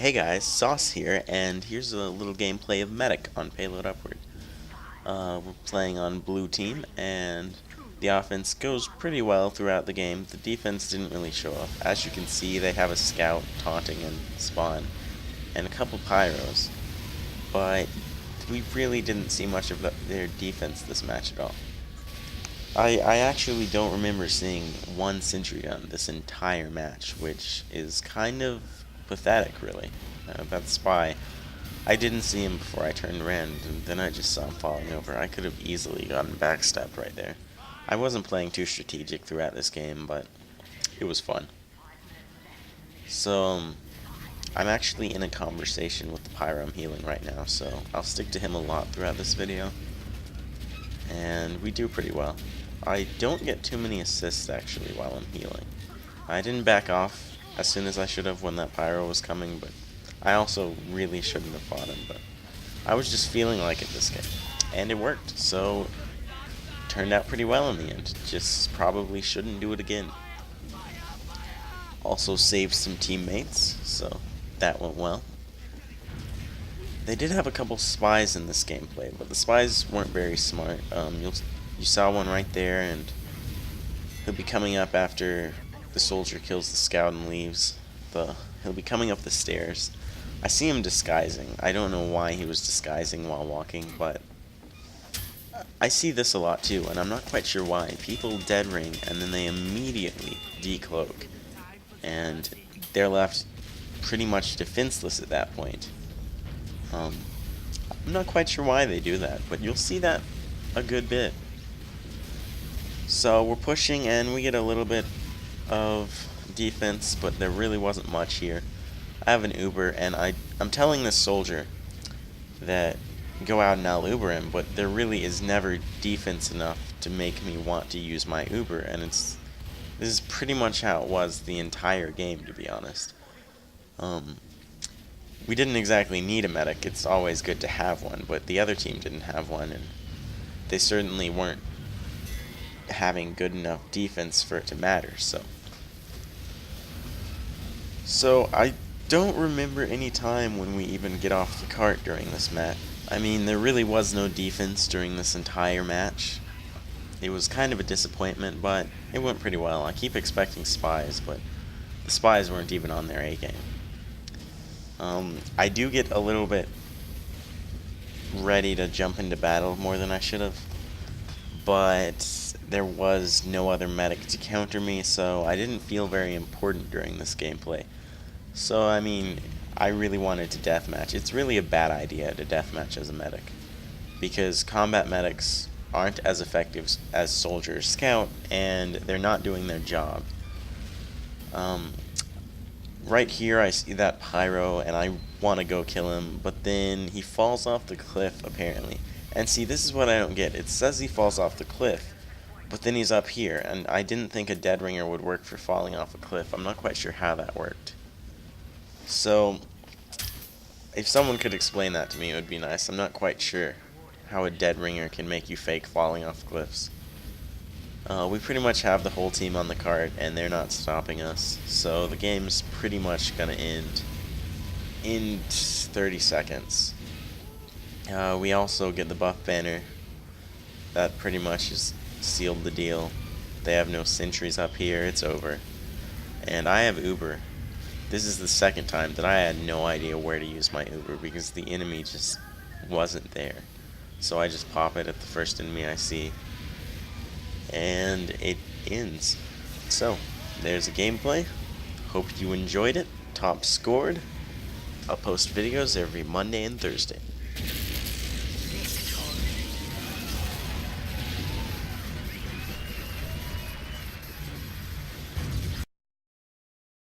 Hey guys, Sauce here, and here's a little gameplay of Medic on Payload Upward. We're playing on blue team, and the offense goes pretty well throughout the game. The defense didn't really show up. As you can see, they have a scout taunting and spawn, and a couple pyros, but we really didn't see much of their defense this match at all. I actually don't remember seeing one sentry gun this entire match, which is kind of pathetic, really. That spy, I didn't see him before I turned around, and then I just saw him falling over. I could have easily gotten backstabbed right there. I wasn't playing too strategic throughout this game, but it was fun. So, I'm actually in a conversation with the pyro I'm healing right now, so I'll stick to him a lot throughout this video. And we do pretty well. I don't get too many assists actually while I'm healing. I didn't back off as soon as I should have when that pyro was coming, but I also really shouldn't have fought him, but I was just feeling like it this game. And it worked, so turned out pretty well in the end. Just probably shouldn't do it again. Also saved some teammates, so that went well. They did have a couple spies in this gameplay, but the spies weren't very smart. You saw one right there, and he'll be coming up after the soldier kills the scout and leaves. He'll be coming up the stairs. I see him disguising. I don't know why he was disguising while walking, but I see this a lot too, and I'm not quite sure why. People dead ring, and then they immediately decloak, and they're left pretty much defenseless at that point. I'm not quite sure why they do that, but you'll see that a good bit. So we're pushing, and we get a little bit of defense, but there really wasn't much here. I have an Uber, and I'm telling this soldier that go out and I'll Uber him, but there really is never defense enough to make me want to use my Uber, and this is pretty much how it was the entire game, to be honest. We didn't exactly need a medic. It's always good to have one, but the other team didn't have one, and they certainly weren't having good enough defense for it to matter. So I don't remember any time when we even get off the cart during this match. I mean, there really was no defense during this entire match. It was kind of a disappointment, but it went pretty well. I keep expecting spies, but the spies weren't even on their A game. I do get a little bit ready to jump into battle more than I should have, but there was no other medic to counter me, so I didn't feel very important during this gameplay. So, I mean, I really wanted to deathmatch. It's really a bad idea to deathmatch as a medic, because combat medics aren't as effective as soldiers scout, and they're not doing their job. Right here I see that pyro, and I want to go kill him, but then he falls off the cliff, apparently. And see, this is what I don't get. It says he falls off the cliff, but then he's up here, and I didn't think a dead ringer would work for falling off a cliff. I'm not quite sure how that worked. So, if someone could explain that to me, it would be nice. I'm not quite sure how a dead ringer can make you fake falling off cliffs. We pretty much have the whole team on the cart, and they're not stopping us. So the game's pretty much gonna end in 30 seconds. We also get the buff banner. That pretty much has sealed the deal. They have no sentries up here. It's over. And I have Uber. This is the second time that I had no idea where to use my Uber because the enemy just wasn't there. So I just pop it at the first enemy I see, and it ends. So, there's a gameplay. Hope you enjoyed it. Top scored. I'll post videos every Monday and Thursday.